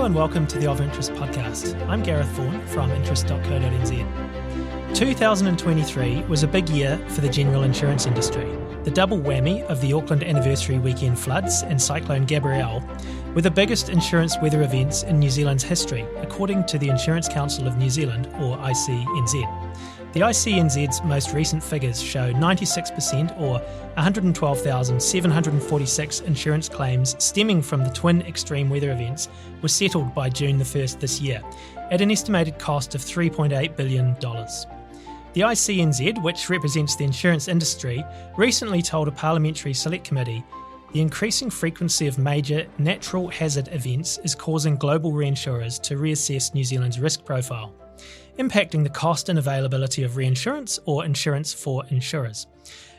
and welcome to the Of Interest podcast. I'm Gareth Vaughan from interest.co.nz. 2023 was a big year for the general insurance industry. The double whammy of the Auckland anniversary weekend floods and Cyclone Gabrielle were the biggest insurance weather events in New Zealand's history, according to the Insurance Council of New Zealand, or ICNZ. The ICNZ's most recent figures show 96% or 112,746 insurance claims stemming from the twin extreme weather events were settled by June the 1st this year, at an estimated cost of $3.8 billion. The ICNZ, which represents the insurance industry, recently told a parliamentary select committee the increasing frequency of major natural hazard events is causing global reinsurers to reassess New Zealand's risk profile, impacting the cost and availability of reinsurance or insurance for insurers.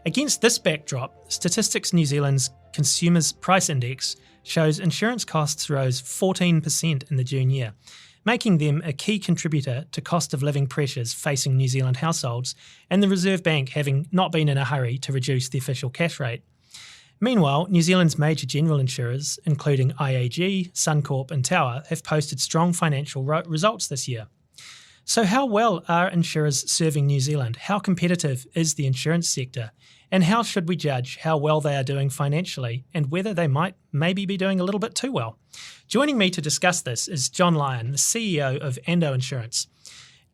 Against this backdrop, Statistics New Zealand's Consumers Price Index shows insurance costs rose 14% in the June year, making them a key contributor to cost of living pressures facing New Zealand households, and the Reserve Bank having not been in a hurry to reduce the official cash rate. Meanwhile, New Zealand's major general insurers, including IAG, Suncorp and Tower, have posted strong financial results this year. So how well are insurers serving New Zealand? How competitive is the insurance sector? And how should we judge how well they are doing financially and whether they might maybe be doing a little bit too well? Joining me to discuss this is John Lyon, the CEO of Ando Insurance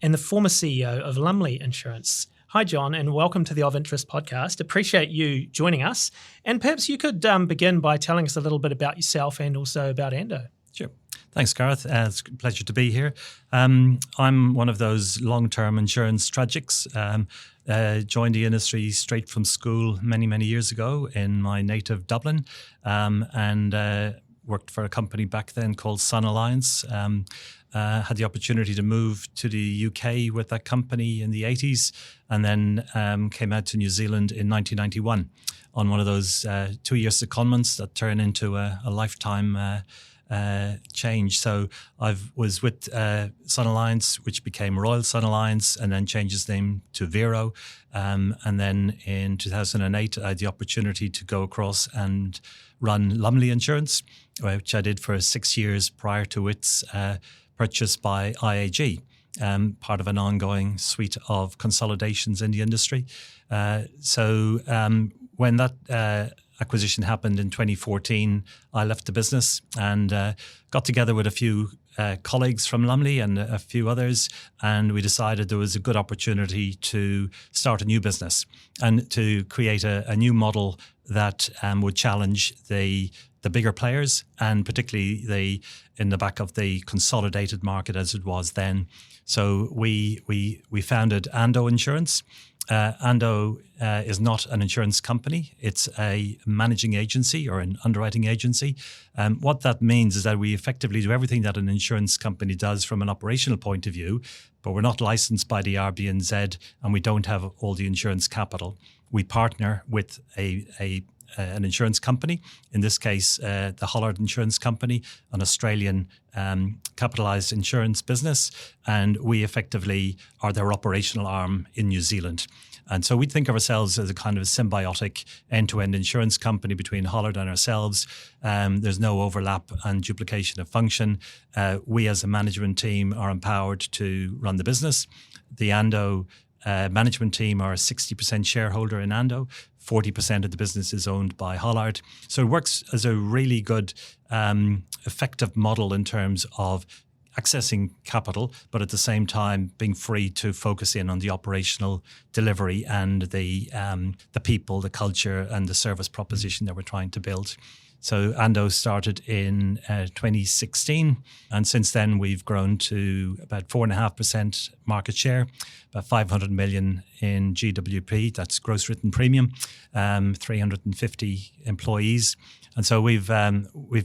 and the former CEO of Lumley Insurance. Hi, John, and welcome to the Of Interest podcast. Appreciate you joining us. And perhaps you could begin by telling us a little bit about yourself and also about Ando. Sure. Thanks, Gareth. It's a pleasure to be here. I'm one of those long-term insurance tragics. Joined the industry straight from school many years ago in my native Dublin, and worked for a company back then called Sun Alliance. Had the opportunity to move to the UK with that company in the 80s, and then came out to New Zealand in 1991 on one of those 2-year secondments that turn into a lifetime change. So I was with Sun Alliance, which became Royal Sun Alliance, and then changed its name to Vero. And then in 2008, I had the opportunity to go across and run Lumley Insurance, which I did for 6 years prior to its purchased by IAG, part of an ongoing suite of consolidations in the industry. So when that acquisition happened in 2014, I left the business and got together with a few colleagues from Lumley and a few others, and we decided there was a good opportunity to start a new business and to create a new model that would challenge the bigger players, and particularly in the back of the consolidated market as it was then. So we founded Ando Insurance. Ando is not an insurance company. It's a managing agency or an underwriting agency. What that means is that we effectively do everything that an insurance company does from an operational point of view, but we're not licensed by the RBNZ and we don't have all the insurance capital. We partner with an insurance company, in this case, the Hollard Insurance Company, an Australian capitalised insurance business, and we effectively are their operational arm in New Zealand. And so we think of ourselves as a kind of symbiotic end-to-end insurance company between Hollard and ourselves. There's no overlap and duplication of function. We as a management team are empowered to run the business. The Ando management team are a 60% shareholder in Ando. 40% of the business is owned by Hollard. So it works as a really good, effective model in terms of accessing capital, but at the same time being free to focus in on the operational delivery and the people, the culture and the service proposition that we're trying to build. So Ando started in 2016, and since then we've grown to about 4.5% market share, about 500 million in GWP, that's gross written premium, 350 employees. And so we've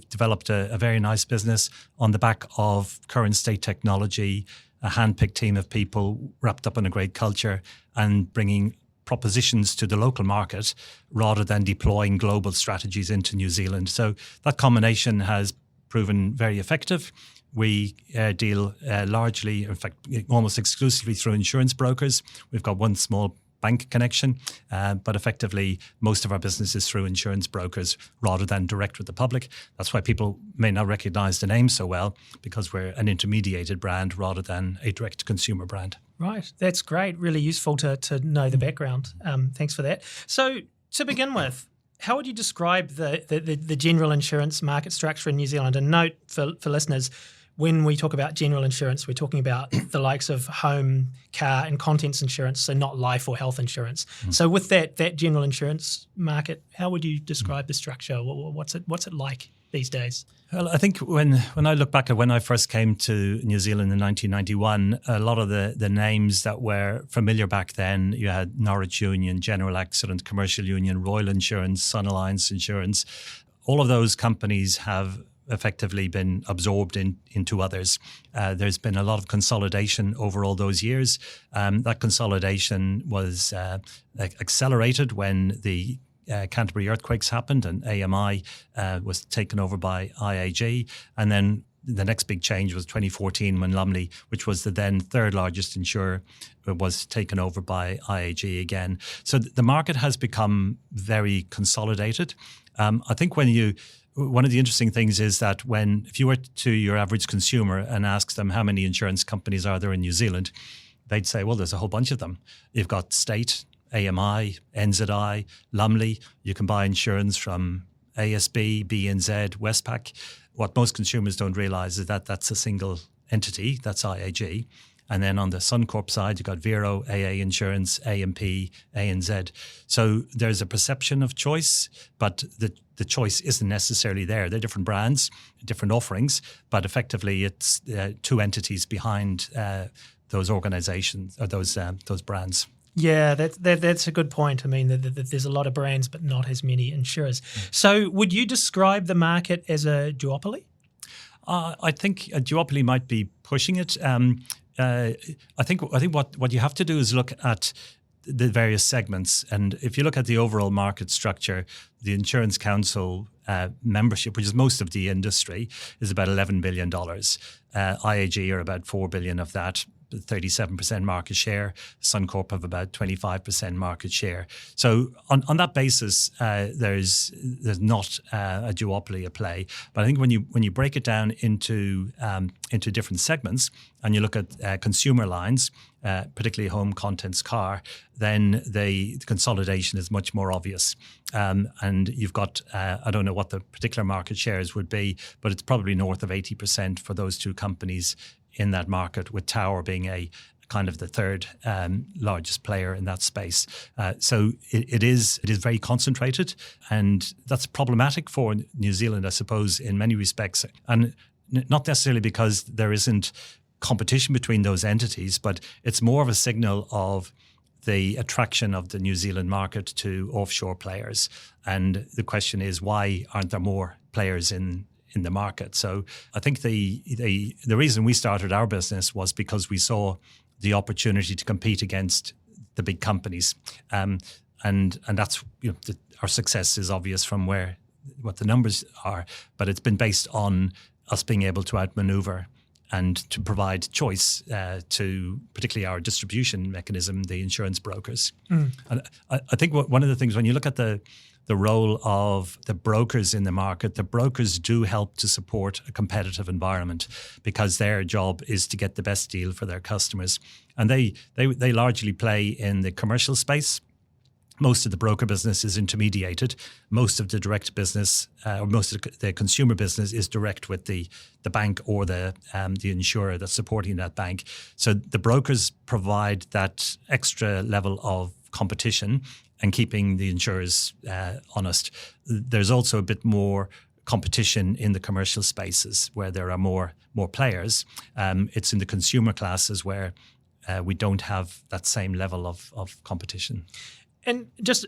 developed a very nice business on the back of current state technology, a handpicked team of people wrapped up in a great culture and bringing propositions to the local market rather than deploying global strategies into New Zealand. So that combination has proven very effective. We deal largely, in fact, almost exclusively through insurance brokers. We've got one small bank connection, but effectively most of our business is through insurance brokers rather than direct with the public. That's why people may not recognize the name so well, because we're an intermediated brand rather than a direct consumer brand. Right, that's great. Really useful to know the background. Thanks for that. So to begin with, how would you describe the general insurance market structure in New Zealand? And note for listeners, when we talk about general insurance, we're talking about the likes of home, car and contents insurance, so not life or health insurance. So with that general insurance market, how would you describe the structure? What's it like these days? Well, I think when I look back at when I first came to New Zealand in 1991, a lot of the names that were familiar back then, you had Norwich Union, General Accident, Commercial Union, Royal Insurance, Sun Alliance Insurance. All of those companies have effectively been absorbed into others. There's been a lot of consolidation over all those years. That consolidation was accelerated when the Canterbury earthquakes happened and AMI was taken over by IAG. And then the next big change was 2014 when Lumley, which was the then third largest insurer, was taken over by IAG again. So the market has become very consolidated. I think one of the interesting things is that if you were to your average consumer and ask them how many insurance companies are there in New Zealand, they'd say, well, there's a whole bunch of them. You've got State, AMI, NZI, Lumley. You can buy insurance from ASB, BNZ, Westpac. What most consumers don't realise is that that's a single entity, that's IAG. And then on the Suncorp side, you've got Vero, AA Insurance, AMP, ANZ. So there's a perception of choice, but the choice isn't necessarily there. They're different brands, different offerings, but effectively it's two entities behind those organizations or those brands. Yeah, that's a good point. I mean, there's a lot of brands, but not as many insurers. So would you describe the market as a duopoly? I think a duopoly might be pushing it. I think what you have to do is look at the various segments. And if you look at the overall market structure, the Insurance Council membership, which is most of the industry, is about $11 billion. IAG are about $4 billion of that. 37% market share. Suncorp have about 25% market share. So on that basis, there's not a duopoly at play. But I think when you break it down into different segments and you look at consumer lines, particularly home, contents, car, then the consolidation is much more obvious. And you've got, I don't know what the particular market shares would be, but it's probably north of 80% for those two companies in that market, with Tower being a kind of the third largest player in that space. So it is very concentrated, and that's problematic for New Zealand, I suppose, in many respects. And not necessarily because there isn't competition between those entities, but it's more of a signal of the attraction of the New Zealand market to offshore players. And the question is, why aren't there more players in the market? So I think the reason we started our business was because we saw the opportunity to compete against the big companies, and that's our success is obvious from what the numbers are, but it's been based on us being able to outmaneuver and to provide choice to particularly our distribution mechanism, the insurance brokers. And I think one of the things when you look at the role of the brokers in the market, the brokers do help to support a competitive environment because their job is to get the best deal for their customers. And they largely play in the commercial space. Most of the broker business is intermediated. Most of the direct business, or most of the consumer business, is direct with the bank or the insurer that's supporting that bank. So the brokers provide that extra level of competition and keeping the insurers honest. There's also a bit more competition in the commercial spaces where there are more players. It's in the consumer classes where we don't have that same level of competition. And just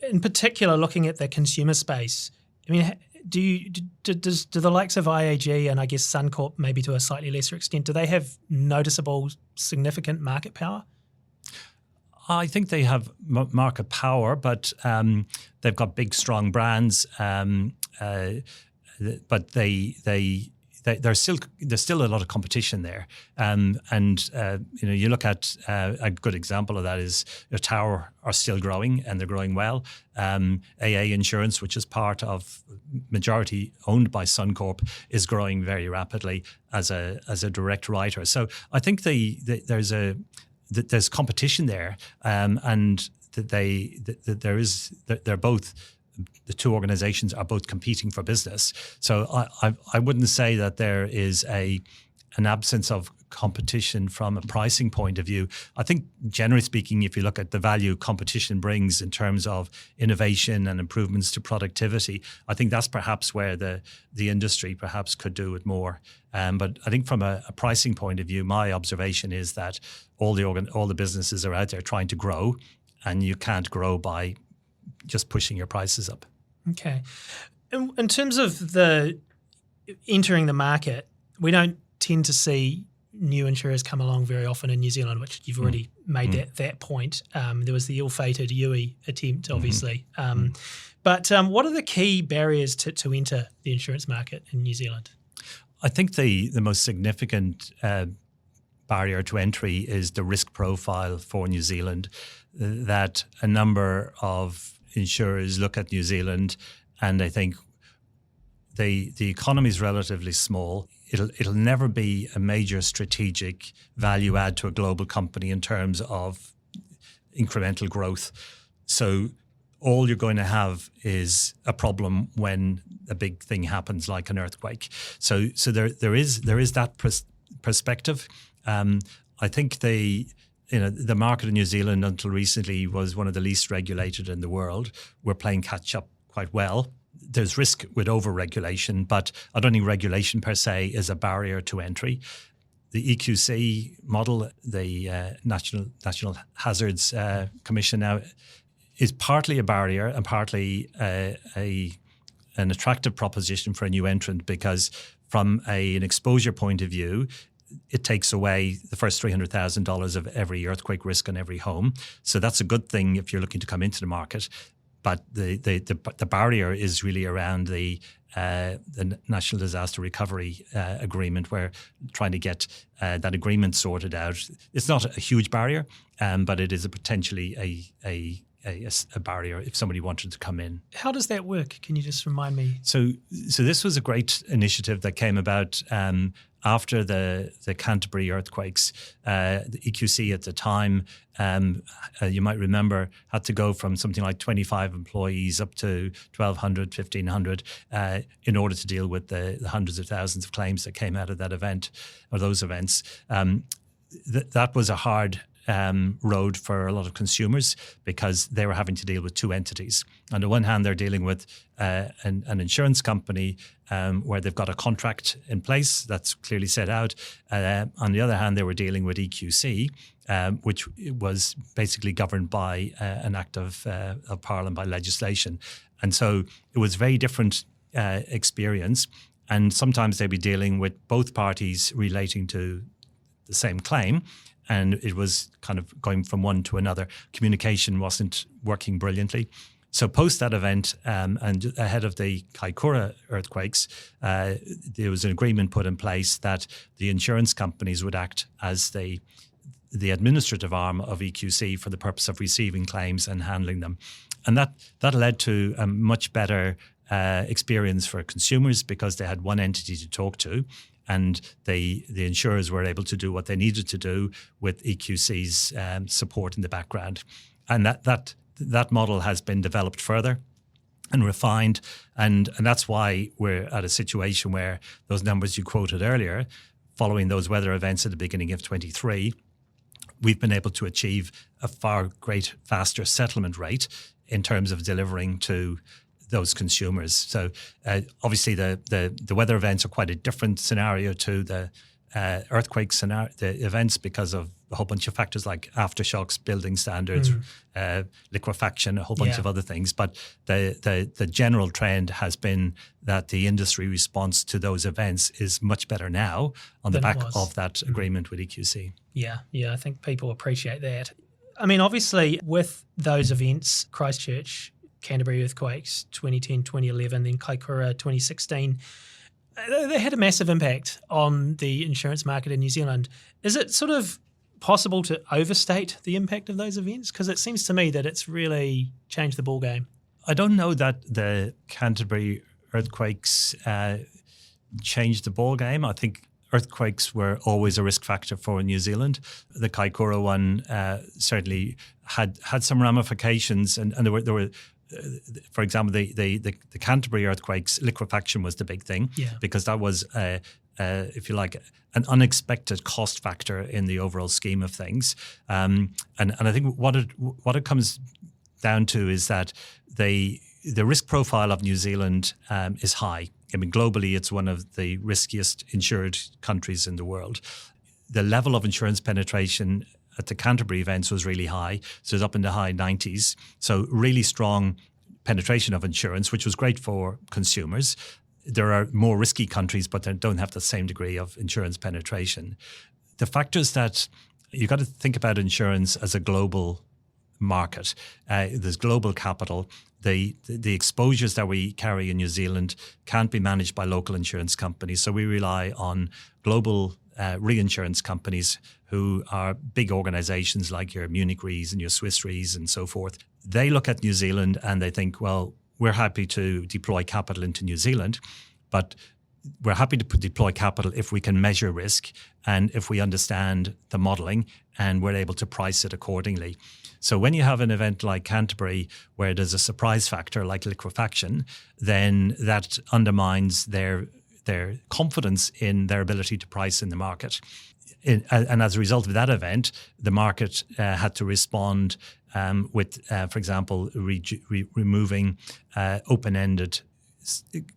in particular, looking at the consumer space, I mean, do the likes of IAG and I guess Suncorp, maybe to a slightly lesser extent, do they have noticeable, significant market power? I think they have market power, but they've got big, strong brands. But they there's still a lot of competition there, and you look at a good example of that is Tower are still growing, and they're growing well. AA Insurance, which is part of majority owned by Suncorp, is growing very rapidly as a direct writer. So I think there's competition there, and they're both. The two organizations are both competing for business. So I wouldn't say that there is an absence of competition from a pricing point of view. I think generally speaking, if you look at the value competition brings in terms of innovation and improvements to productivity, I think that's perhaps where the industry perhaps could do it more. But I think from a pricing point of view, my observation is that all the businesses are out there trying to grow, and you can't grow by just pushing your prices up. Okay. In terms of the entering the market, we don't tend to see new insurers come along very often in New Zealand, which you've already made that point. There was the ill-fated Yui attempt, obviously. But what are the key barriers to enter the insurance market in New Zealand? I think the most significant barrier to entry is the risk profile for New Zealand, that a number of insurers look at New Zealand and they think the economy is relatively small. It'll never be a major strategic value add to a global company in terms of incremental growth. So all you're going to have is a problem when a big thing happens, like an earthquake. So there is that perspective. I think the market in New Zealand until recently was one of the least regulated in the world. We're playing catch up quite well. There's risk with over-regulation, but I don't think regulation per se is a barrier to entry. The EQC model, the National Hazards Commission now, is partly a barrier and partly an attractive proposition for a new entrant, because from an exposure point of view, it takes away the first $300,000 of every earthquake risk on every home. So that's a good thing if you're looking to come into the market. But the barrier is really around the National Disaster Recovery Agreement, where trying to get that agreement sorted out. It's not a huge barrier, but it is potentially a barrier if somebody wanted to come in. How does that work? Can you just remind me? So this was a great initiative that came about after the Canterbury earthquakes. The EQC at the time, you might remember, had to go from something like 25 employees up to 1,200, 1,500 in order to deal with the hundreds of thousands of claims that came out of that event, or those events. That was a hard road for a lot of consumers, because they were having to deal with two entities. On the one hand, they're dealing with an insurance company where they've got a contract in place that's clearly set out. On the other hand, they were dealing with EQC, which was basically governed by an act of Parliament, by legislation. And so it was a very different experience. And sometimes they'd be dealing with both parties relating to the same claim, and it was kind of going from one to another. Communication wasn't working brilliantly. So post that event and ahead of the Kaikoura earthquakes, there was an agreement put in place that the insurance companies would act as the administrative arm of EQC for the purpose of receiving claims and handling them. And that led to a much better experience for consumers, because they had one entity to talk to, and the insurers were able to do what they needed to do with EQC's support in the background. And that model has been developed further and refined, and that's why we're at a situation where those numbers you quoted earlier, following those weather events at the beginning of 23, we've been able to achieve a far faster settlement rate in terms of delivering to those consumers. So obviously the weather events are quite a different scenario to the earthquake scenario, the events, because of a whole bunch of factors like aftershocks, building standards, liquefaction, a whole bunch of other things. But the general trend has been that the industry response to those events is much better now on the back of that agreement with EQC. Yeah, I think people appreciate that. I mean, obviously with those events, Christchurch, Canterbury earthquakes, 2010, 2011, then Kaikoura, 2016, they had a massive impact on the insurance market in New Zealand. Is it sort of possible to overstate the impact of those events? Because it seems to me that it's really changed the ballgame. I don't know that the Canterbury earthquakes changed the ballgame. I think earthquakes were always a risk factor for New Zealand. The Kaikoura one certainly had some ramifications, and there were for example, the Canterbury earthquakes, liquefaction was the big thing, because that was, if you like, an unexpected cost factor in the overall scheme of things. And I think what it comes down to is that the risk profile of New Zealand is high. I mean, globally, it's one of the riskiest insured countries in the world. The level of insurance penetration at the Canterbury events was really high, so it's up in the high 90s. So really strong penetration of insurance, which was great for consumers. There are more risky countries, but they don't have the same degree of insurance penetration. The factors that you got to think about insurance as a global market. There's global capital. The exposures that we carry in New Zealand can't be managed by local insurance companies, so we rely on global reinsurance companies who are big organizations like your Munich Re's and your Swiss Re's and so forth. They look at New Zealand and they think, well, we're happy to deploy capital into New Zealand, but we're happy to deploy capital if we can measure risk and if we understand the modelling and we're able to price it accordingly. So when you have an event like Canterbury where there's a surprise factor like liquefaction, then that undermines their confidence in their ability to price in the market. And as a result of that event, the market had to respond with, for example, removing open-ended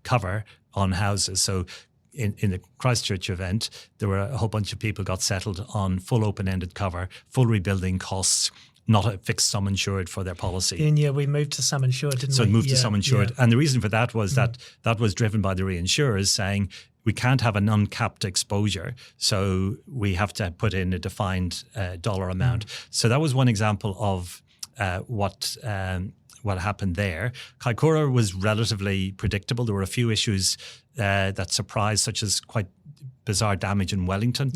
cover on houses. So in the Christchurch event, there were a whole bunch of people got settled on full open-ended cover, full rebuilding costs, not a fixed sum insured for their policy. And we moved to sum insured, didn't we? So it moved to sum insured. And the reason for that was that was driven by the reinsurers saying, we can't have an uncapped exposure, so we have to put in a defined dollar amount. So that was one example of what happened there. Kaikoura was relatively predictable. There were a few issues that surprised, such as quite bizarre damage in Wellington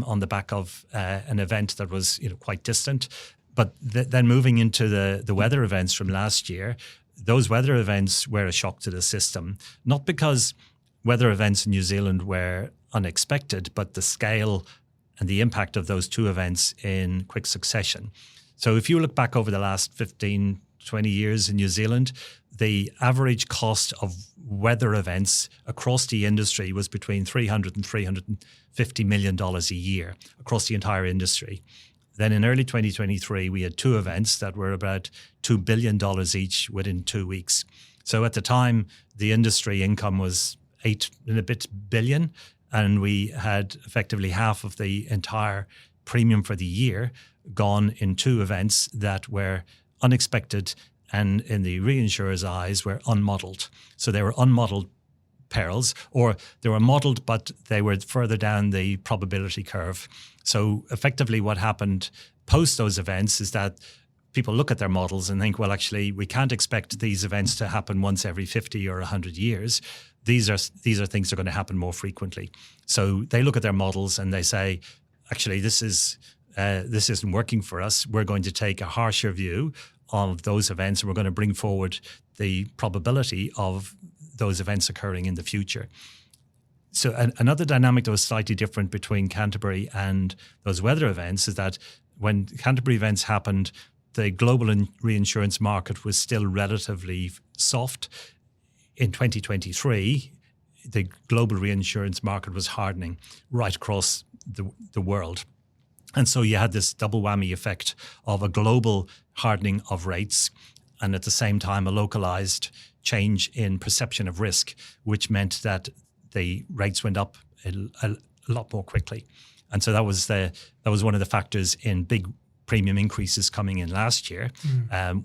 on the back of an event that was quite distant. But then moving into the weather events from last year, those weather events were a shock to the system, not because weather events in New Zealand were unexpected, but the scale and the impact of those two events in quick succession. So if you look back over the last 15, 20 years in New Zealand, the average cost of weather events across the industry was between $300 and $350 million a year across the entire industry. Then in early 2023, we had two events that were about $2 billion each within 2 weeks. So at the time, the industry income was 8 and a bit billion, and we had effectively half of the entire premium for the year gone in two events that were unexpected and in the reinsurers' eyes were unmodelled. So they were unmodelled perils, or they were modelled but they were further down the probability curve. So effectively what happened post those events is that people look at their models and think, well, actually, we can't expect these events to happen once every 50 or 100 years. These are things that are going to happen more frequently. So they look at their models and they say, actually, this isn't working for us. We're going to take a harsher view of those events, and we're going to bring forward the probability of those events occurring in the future. So another dynamic that was slightly different between Canterbury and those weather events is that when Canterbury events happened, the global reinsurance market was still relatively soft. In 2023, the global reinsurance market was hardening right across the world. And so you had this double whammy effect of a global hardening of rates and at the same time a localized change in perception of risk, which meant that the rates went up a lot more quickly. And so that was one of the factors in big premium increases coming in last year,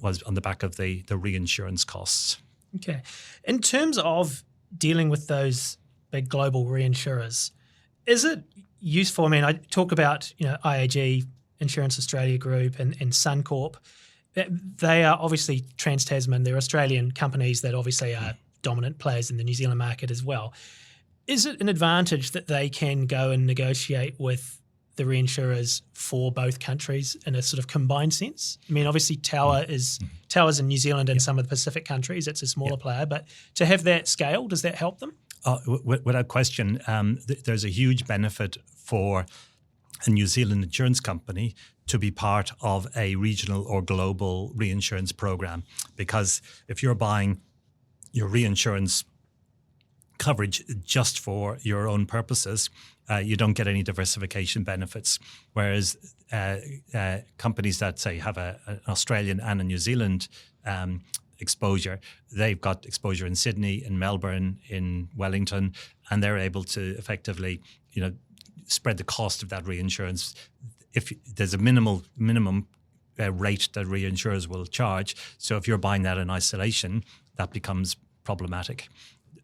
was on the back of the reinsurance costs. Okay. In terms of dealing with those big global reinsurers, is it useful? I mean, I talk about, IAG, Insurance Australia Group and Suncorp. They are obviously Trans-Tasman. They're Australian companies that obviously are dominant players in the New Zealand market as well. Is it an advantage that they can go and negotiate with the reinsurers for both countries in a sort of combined sense? I mean, obviously Tower's in New Zealand and some of the Pacific countries. It's a smaller player, but to have that scale, does that help them? Without question, there's a huge benefit for a New Zealand insurance company to be part of a regional or global reinsurance program, because if you're buying your reinsurance coverage just for your own purposes, you don't get any diversification benefits. Whereas companies that say have an Australian and a New Zealand exposure, they've got exposure in Sydney, in Melbourne, in Wellington, and they're able to effectively, spread the cost of that reinsurance. If there's a minimum rate that reinsurers will charge, so if you're buying that in isolation, that becomes problematic.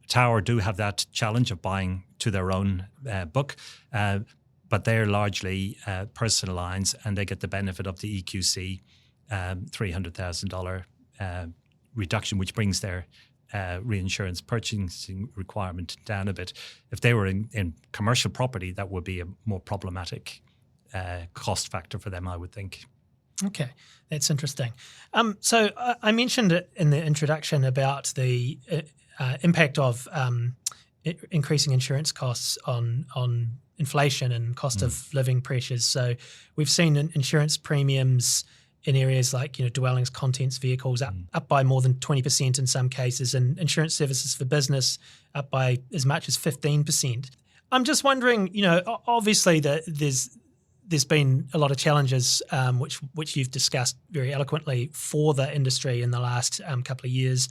Tower do have that challenge of buying to their own book, but they're largely personal lines, and they get the benefit of the EQC $300,000 reduction, which brings their reinsurance purchasing requirement down a bit. If they were in commercial property, that would be a more problematic cost factor for them, I would think. Okay, that's interesting. So I mentioned it in the introduction about the impact of increasing insurance costs on inflation and cost of living pressures. So we've seen insurance premiums in areas like dwellings, contents, vehicles up by more than 20% in some cases, and insurance services for business up by as much as 15%. I'm just wondering, obviously there's been a lot of challenges which you've discussed very eloquently for the industry in the last couple of years.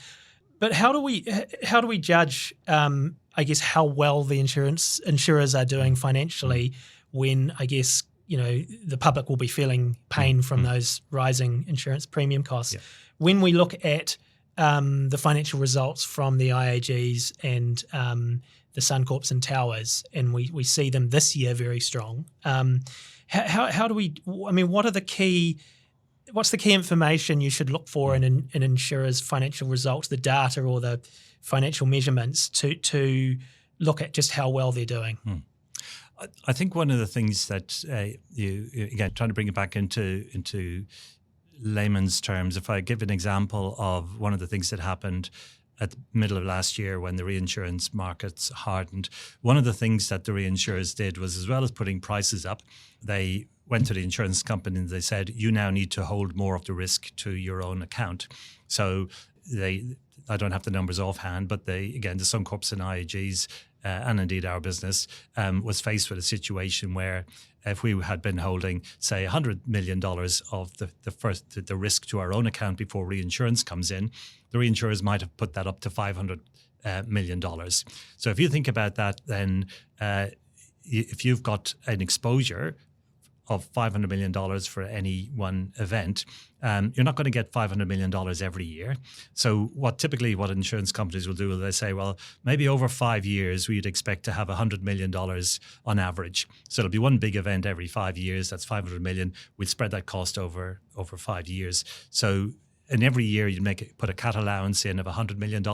But how do we judge, I guess, how well the insurers are doing financially when, I guess, the public will be feeling pain from those rising insurance premium costs? Yeah. When we look at the financial results from the IAGs and the Suncorps and Towers, and we see them this year very strong, how do we? I mean, what's the key information you should look for in an insurer's financial results, the data or the financial measurements to look at just how well they're doing? I think one of the things that you again, trying to bring it back into layman's terms, if I give an example of one of the things that happened at the middle of last year when the reinsurance markets hardened, one of the things that the reinsurers did was, as well as putting prices up, they went to the insurance company and they said, you now need to hold more of the risk to your own account. So I don't have the numbers offhand, but the Suncorps and IAGs, and indeed our business, was faced with a situation where if we had been holding, say, $100 million of the risk to our own account before reinsurance comes in, the reinsurers might have put that up to $500 million. So if you think about that, then if you've got an exposure of $500 million for any one event, you're not going to get $500 million every year. So what insurance companies will do is they say, well, maybe over 5 years, we'd expect to have $100 million on average. So it'll be one big event every 5 years. That's $500 million. We'd spread that cost over 5 years. So in every year, you'd put a cat allowance in of $100 million.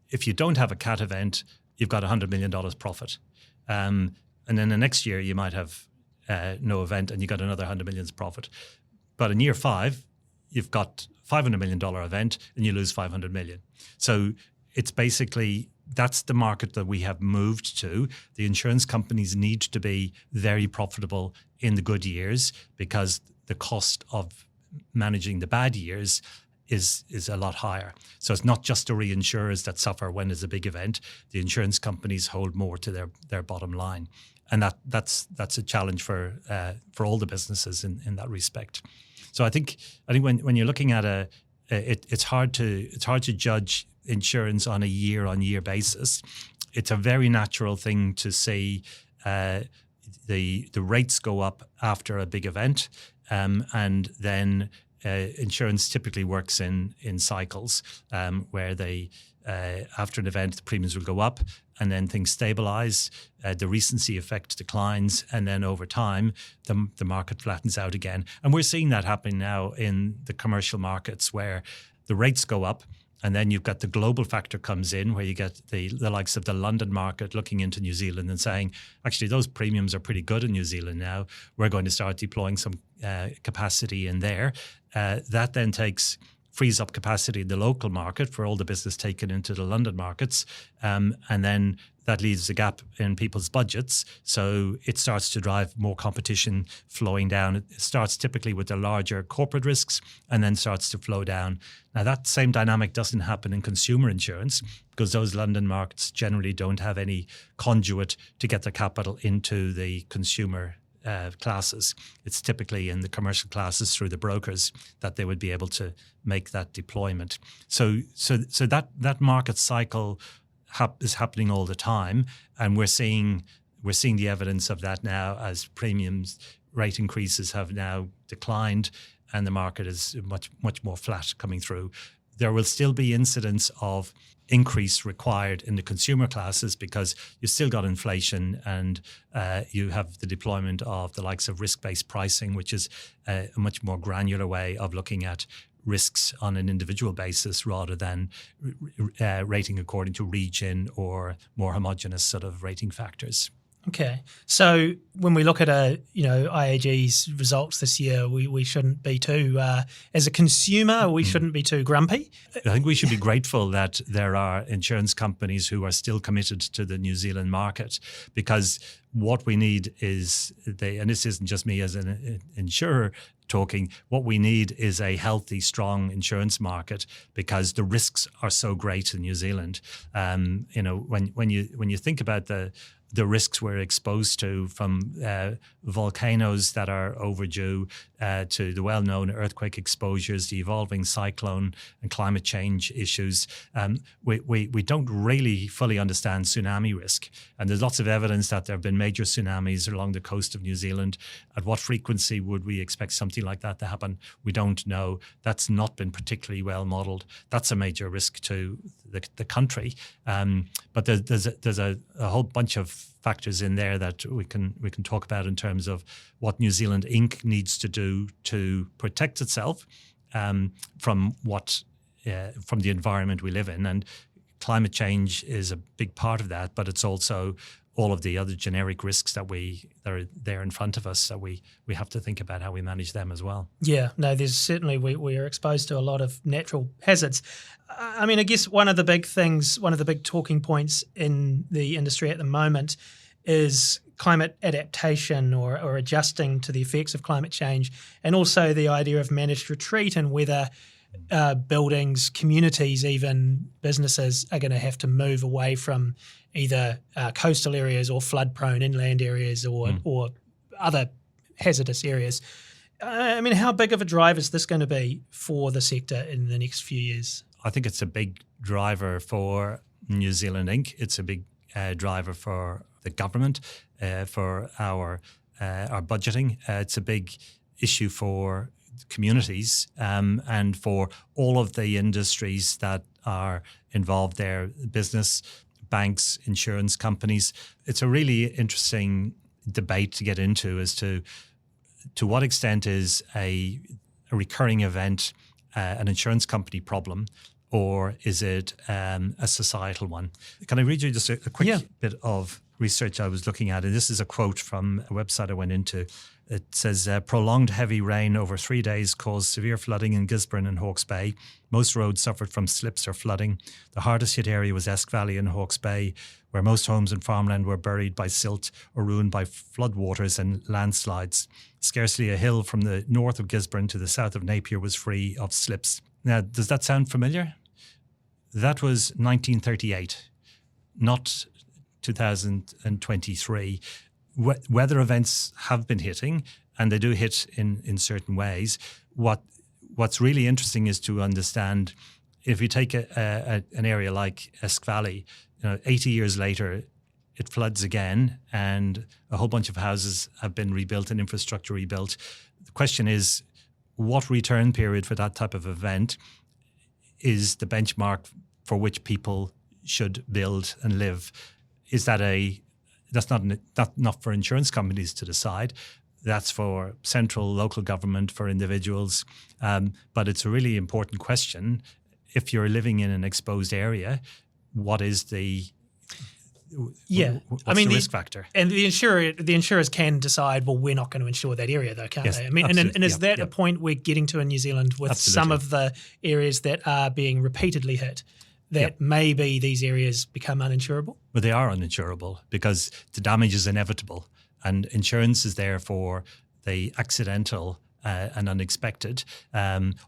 If you don't have a cat event, you've got $100 million profit. And then the next year, you might have no event and you got another $100 million profit. But in year 5, you've got $500 million event and you lose $500 million. So it's basically, that's the market that we have moved to. The insurance companies need to be very profitable in the good years because the cost of managing the bad years is a lot higher. So it's not just the reinsurers that suffer when there's a big event. The insurance companies hold more to their bottom line. And that's a challenge for all the businesses in that respect. So I think when you're looking at it's hard to judge insurance on a year basis. It's a very natural thing to see the rates go up after a big event, and then insurance typically works in cycles where they after an event the premiums will go up. And then things stabilize, the recency effect declines, and then over time, the market flattens out again. And we're seeing that happening now in the commercial markets where the rates go up. And then you've got the global factor comes in, where you get the likes of the London market looking into New Zealand and saying, actually, those premiums are pretty good in New Zealand now. We're going to start deploying some capacity in there. That then frees up capacity in the local market for all the business taken into the London markets. And then that leaves a gap in people's budgets. So it starts to drive more competition flowing down. It starts typically with the larger corporate risks and then starts to flow down. Now, that same dynamic doesn't happen in consumer insurance, because those London markets generally don't have any conduit to get their capital into the consumer classes. It's typically in the commercial classes through the brokers that they would be able to make that deployment. So that market cycle is happening all the time, and we're seeing the evidence of that now as premiums rate increases have now declined, and the market is much more flat coming through. There will still be incidents of increase required in the consumer classes, because you've still got inflation, and you have the deployment of the likes of risk-based pricing, which is a much more granular way of looking at risks on an individual basis rather than rating according to region or more homogenous sort of rating factors. Okay, so when we look at IAG's results this year, we shouldn't be too, as a consumer, we shouldn't be too grumpy. I think we should be grateful that there are insurance companies who are still committed to the New Zealand market, because what we need is, and this isn't just me as an insurer talking, what we need is a healthy, strong insurance market, because the risks are so great in New Zealand. When you think about the risks we're exposed to, from volcanoes that are overdue to the well-known earthquake exposures, the evolving cyclone and climate change issues. We don't really fully understand tsunami risk. And there's lots of evidence that there have been major tsunamis along the coast of New Zealand. At what frequency would we expect something like that to happen? We don't know. That's not been particularly well modelled. That's a major risk to the country. But there's a whole bunch of factors in there that we can talk about in terms of what New Zealand Inc. needs to do to protect itself from the environment we live in. And climate change is a big part of that, but it's also all of the other generic risks that are there in front of us, that we have to think about how we manage them as well. Yeah, no, there's certainly, we are exposed to a lot of natural hazards. I mean, I guess one of the big talking points in the industry at the moment is climate adaptation or adjusting to the effects of climate change, and also the idea of managed retreat, and whether buildings, communities, even businesses are going to have to move away from either coastal areas or flood-prone inland areas or other hazardous areas. I mean, how big of a drive is this going to be for the sector in the next few years? I think it's a big driver for New Zealand Inc. It's a big driver for the government, for our budgeting. It's a big issue for communities and for all of the industries that are involved there, business, banks, insurance companies. It's a really interesting debate to get into as to what extent is a recurring event an insurance company problem, or is it a societal one? Can I read you just a quick bit of research I was looking at? And this is a quote from a website I went into. It says, prolonged heavy rain over 3 days caused severe flooding in Gisborne and Hawke's Bay. Most roads suffered from slips or flooding. The hardest hit area was Esk Valley and Hawke's Bay, where most homes and farmland were buried by silt or ruined by floodwaters and landslides. Scarcely a hill from the north of Gisborne to the south of Napier was free of slips. Now, does that sound familiar? That was 1938, not 2023. Weather events have been hitting, and they do hit in certain ways. What's really interesting is to understand, if you take an area like Esk Valley, 80 years later, it floods again, and a whole bunch of houses have been rebuilt and infrastructure rebuilt. The question is, what return period for that type of event is the benchmark for which people should build and live? Is that that's not for insurance companies to decide. That's for central, local government, for individuals. But it's a really important question. If you're living in an exposed area, what is the what's the risk factor? And the insurers can decide, well, we're not going to insure that area though, can't they? I mean, and is that a point we're getting to in New Zealand with some of the areas that are being repeatedly hit, that maybe these areas become uninsurable? Well, they are uninsurable because the damage is inevitable, and insurance is there for the accidental and unexpected,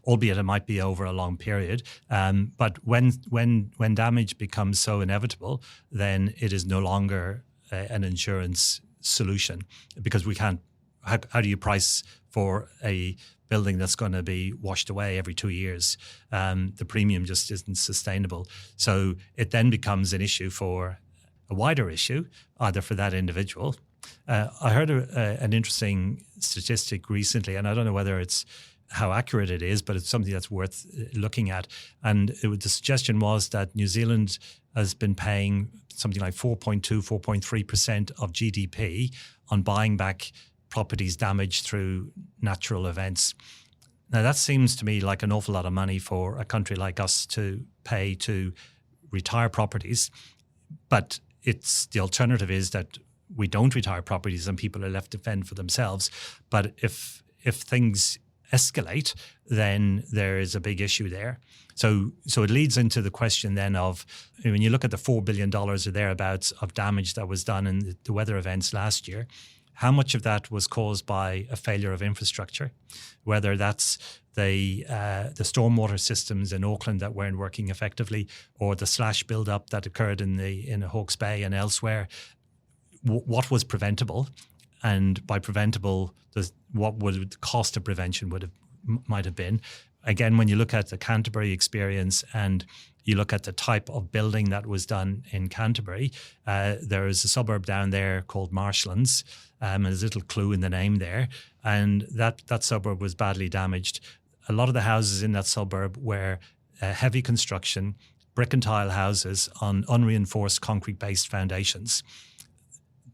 albeit it might be over a long period. But when damage becomes so inevitable, then it is no longer an insurance solution, because we can't. How do you price for a building that's going to be washed away every 2 years? The premium just isn't sustainable. So it then becomes an issue for a wider issue, either for that individual. I heard an interesting statistic recently, and I don't know whether it's how accurate it is, but it's something that's worth looking at. And the suggestion was that New Zealand has been paying something like 4.3% of GDP on buying back properties damaged through natural events. Now, that seems to me like an awful lot of money for a country like us to pay to retire properties. But the alternative is that we don't retire properties and people are left to fend for themselves. But if things escalate, then there is a big issue there. So it leads into the question then of, when you look at the $4 billion or thereabouts of damage that was done in the weather events last year, how much of that was caused by a failure of infrastructure, whether that's the stormwater systems in Auckland that weren't working effectively, or the slash build-up that occurred in Hawke's Bay and elsewhere. What was preventable, and by preventable, what would the cost of prevention might have been? Again, when you look at the Canterbury experience and you look at the type of building that was done in Canterbury, there is a suburb down there called Marshlands, and there's a little clue in the name there, and that suburb was badly damaged. A lot of the houses in that suburb were heavy construction, brick and tile houses on unreinforced concrete-based foundations.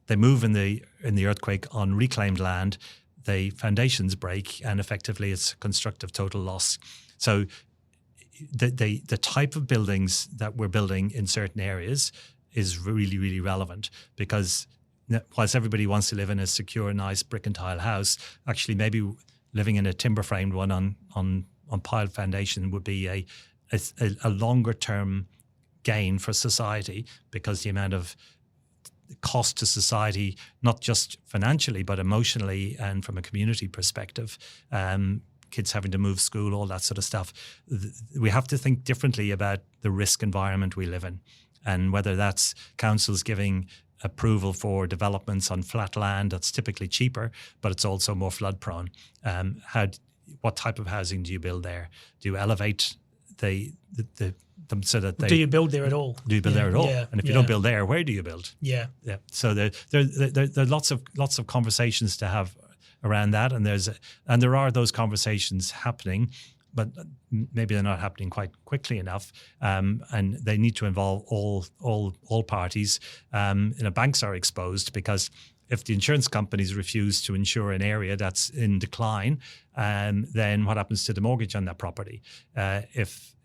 They move in the earthquake on reclaimed land, the foundations break, and effectively it's constructive total loss. So the type of buildings that we're building in certain areas is really, really relevant, because whilst everybody wants to live in a secure, nice brick and tile house, actually maybe living in a timber framed one on piled foundation would be a longer term gain for society, because the amount of cost to society, not just financially, but emotionally and from a community perspective, kids having to move school, all that sort of stuff. We have to think differently about the risk environment we live in, and whether that's councils giving approval for developments on flat land that's typically cheaper, but it's also more flood prone. What type of housing do you build there? Do you elevate them so that do you build there at all? Do you build there at all? And if you don't build there, where do you build? Yeah. So there are lots of conversations to have around that, and there are those conversations happening, but maybe they're not happening quite quickly enough, and they need to involve all parties. Banks are exposed, because if the insurance companies refuse to insure an area that's in decline, then what happens to the mortgage on that property? If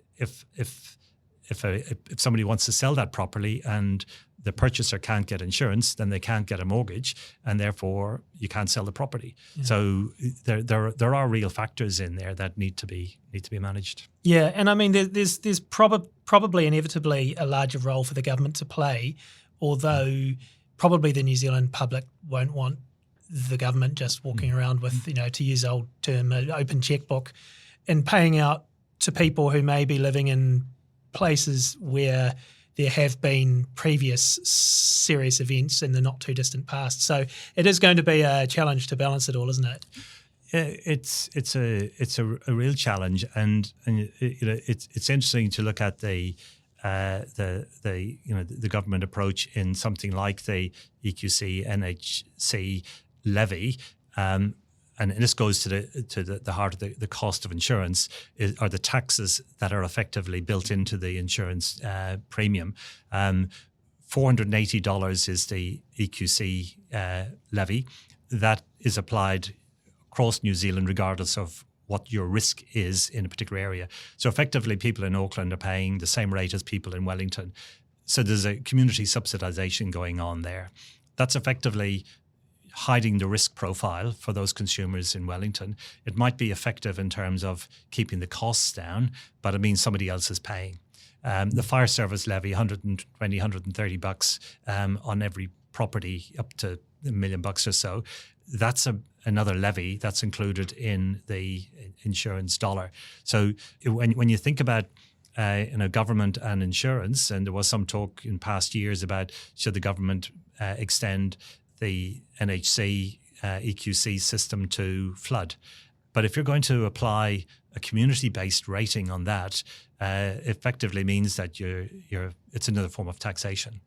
somebody wants to sell that property and the purchaser can't get insurance, then they can't get a mortgage, and therefore you can't sell the property. Yeah. So there are real factors in there that need to be managed. Yeah, and I mean there's probably inevitably a larger role for the government to play, although probably the New Zealand public won't want the government just walking around with, to use old term, an open checkbook and paying out to people who may be living in places where there have been previous serious events in the not too distant past. So it is going to be a challenge to balance it all, isn't it? It's a real challenge, and it's interesting to look at the government approach in something like the EQC NHC levy. And this goes to the heart of the cost of insurance, are the taxes that are effectively built into the insurance premium. $480 is the EQC levy. that is applied across New Zealand regardless of what your risk is in a particular area. So effectively, people in Auckland are paying the same rate as people in Wellington. So there's a community subsidisation going on there. That's effectively hiding the risk profile for those consumers in Wellington. It might be effective in terms of keeping the costs down, but it means somebody else is paying. The fire service levy, $120, $130 on every property up to $1 million or so. That's another levy that's included in the insurance dollar. So when you think about government and insurance, and there was some talk in past years about should the government extend the NHC EQC system to flood. But if you're going to apply a community-based rating on that, effectively means that it's another form of taxation.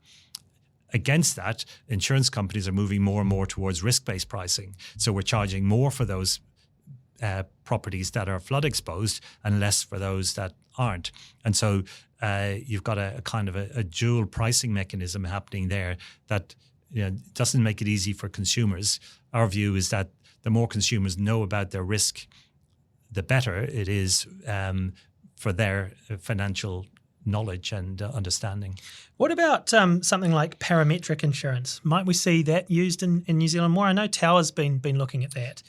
Against that, insurance companies are moving more and more towards risk-based pricing. So we're charging more for those properties that are flood exposed and less for those that aren't. And so you've got a kind of a dual pricing mechanism happening there that doesn't make it easy for consumers. Our view is that the more consumers know about their risk, the better it is for their financial knowledge and understanding. What about something like parametric insurance? Might we see that used in New Zealand more? I know Tower's been looking at that.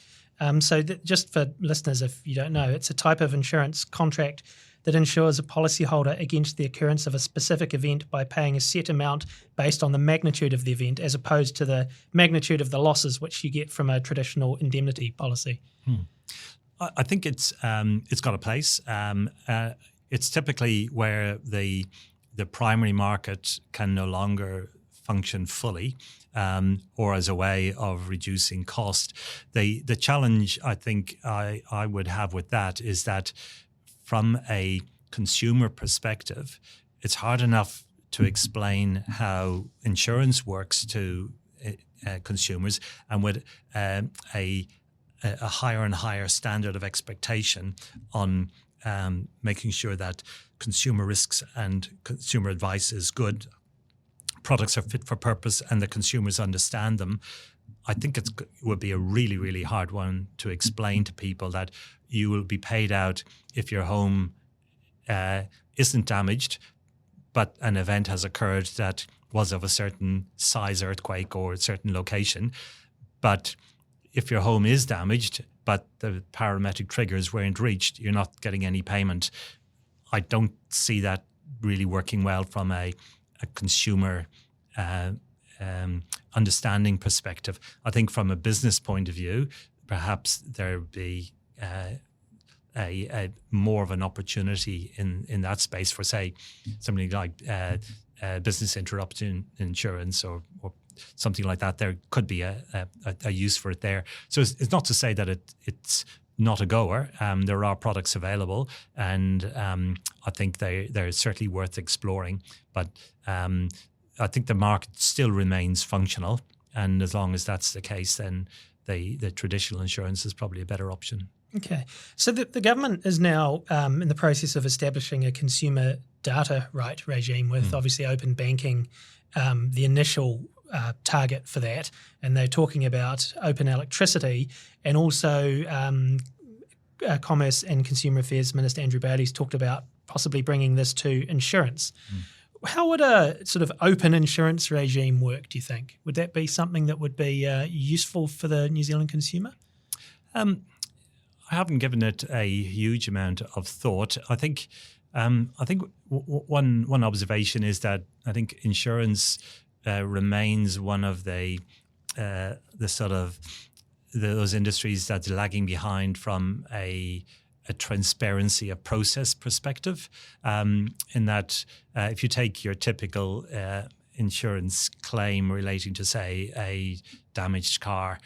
Just for listeners, if you don't know, it's a type of insurance contract that insures a policyholder against the occurrence of a specific event by paying a set amount based on the magnitude of the event, as opposed to the magnitude of the losses which you get from a traditional indemnity policy. I think it's got a place. It's typically where the primary market can no longer function fully, or as a way of reducing cost. The challenge I think I would have with that is that from a consumer perspective, it's hard enough to explain how insurance works to consumers, and with a higher and higher standard of expectation on making sure that consumer risks and consumer advice is good, products are fit for purpose, and the consumers understand them. I think it would be a really, really hard one to explain to people that you will be paid out if your home isn't damaged, but an event has occurred that was of a certain size earthquake or a certain location. But if your home is damaged, but the parametric triggers weren't reached, you're not getting any payment. I don't see that really working well from a consumer understanding perspective. I think from a business point of view, perhaps there would be a more of an opportunity in that space for, say, something like business interruption insurance or something like that. There could be a use for it there. So it's not to say that it's not a goer. There are products available, and I think they're certainly worth exploring. But I think the market still remains functional, and as long as that's the case, then the traditional insurance is probably a better option. Okay. So the government is now in the process of establishing a consumer data right regime with obviously open banking, the initial target for that. And they're talking about open electricity, and also Commerce and Consumer Affairs Minister Andrew Bailey's talked about possibly bringing this to insurance. How would a sort of open insurance regime work, do you think? Would that be something that would be useful for the New Zealand consumer? I haven't given it a huge amount of thought. I think one observation is that I think insurance remains one of the sort of those industries that's lagging behind from a transparency of process perspective, in that if you take your typical insurance claim relating to, say, a damaged car,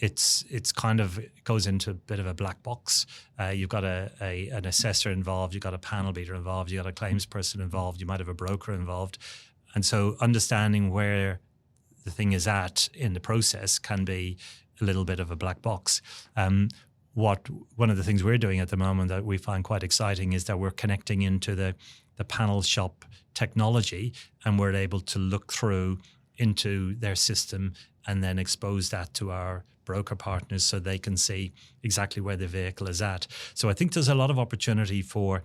it's kind of goes into a bit of a black box. You've got an assessor involved, you've got a panel beater involved, you've got a claims person involved, you might have a broker involved. And so understanding where the thing is at in the process can be a little bit of a black box. One of the things we're doing at the moment that we find quite exciting is that we're connecting into the panel shop technology, and we're able to look through into their system and then expose that to our broker partners so they can see exactly where the vehicle is at. So I think there's a lot of opportunity for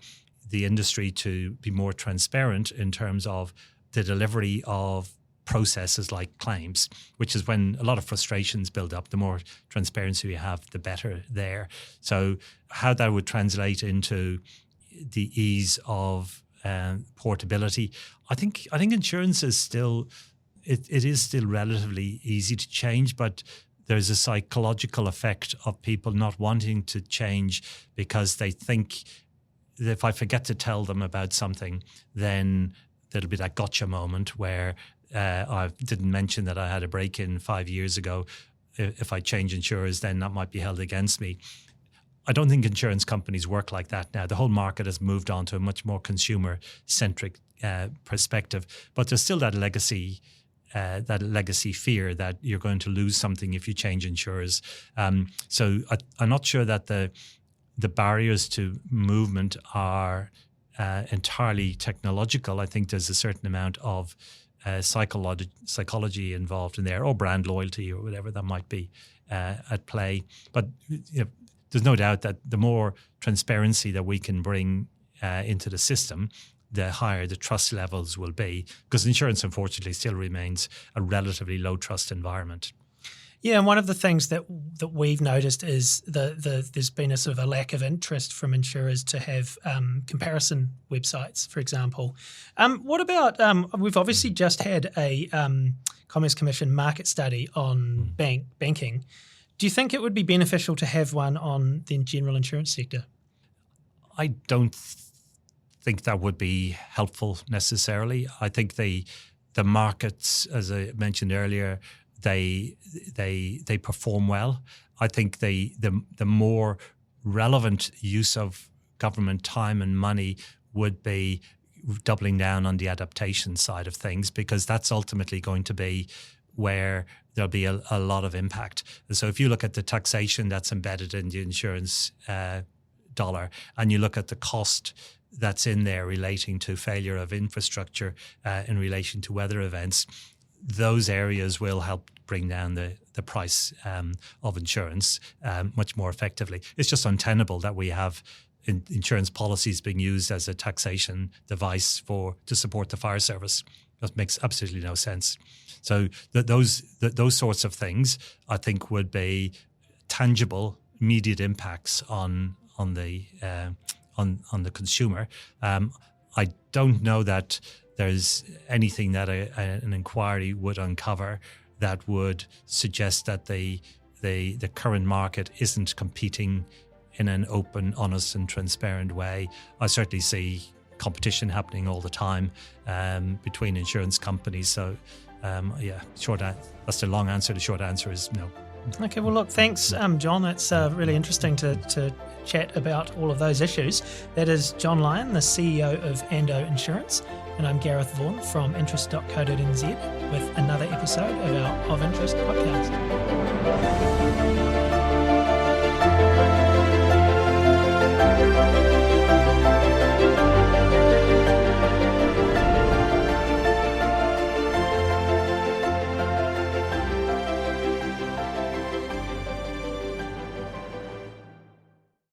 the industry to be more transparent in terms of the delivery of processes like claims, which is when a lot of frustrations build up. The more transparency we have, the better there. So how that would translate into the ease of portability, I think insurance is still, it is still relatively easy to change, but there's a psychological effect of people not wanting to change because they think that if I forget to tell them about something, then there'll be that gotcha moment where I didn't mention that I had a break-in 5 years ago. If I change insurers, then that might be held against me. I don't think insurance companies work like that now. The whole market has moved on to a much more consumer-centric perspective, but there's still that legacy fear that you're going to lose something if you change insurers. So I'm not sure that the barriers to movement are entirely technological. I think there's a certain amount of psychology involved in there, or brand loyalty, or whatever that might be at play. But there's no doubt that the more transparency that we can bring into the system, the higher the trust levels will be, because insurance, unfortunately, still remains a relatively low trust environment. Yeah, and one of the things that we've noticed is there's been a sort of a lack of interest from insurers to have comparison websites, for example. What about, we've obviously just had a Commerce Commission market study on banking. Do you think it would be beneficial to have one on the general insurance sector? I don't think that would be helpful necessarily. I think the markets, as I mentioned earlier, they perform well. I think the more relevant use of government time and money would be doubling down on the adaptation side of things, because that's ultimately going to be where there'll be a lot of impact. And so if you look at the taxation that's embedded in the insurance dollar, and you look at the cost that's in there relating to failure of infrastructure in relation to weather events, those areas will help bring down the price of insurance much more effectively. It's just untenable that we have insurance policies being used as a taxation device to support the fire service. That makes absolutely no sense. So those sorts of things, I think, would be tangible, immediate impacts on the consumer. I don't know that there's anything that an inquiry would uncover that would suggest that the current market isn't competing in an open, honest and transparent way. I certainly see competition happening all the time between insurance companies. So that's the long answer. The short answer is no. Okay, well, look, thanks, John. That's really interesting to chat about all of those issues. That is John Lyon, the CEO of Ando Insurance, and I'm Gareth Vaughan from interest.co.nz with another episode of our Of Interest podcast.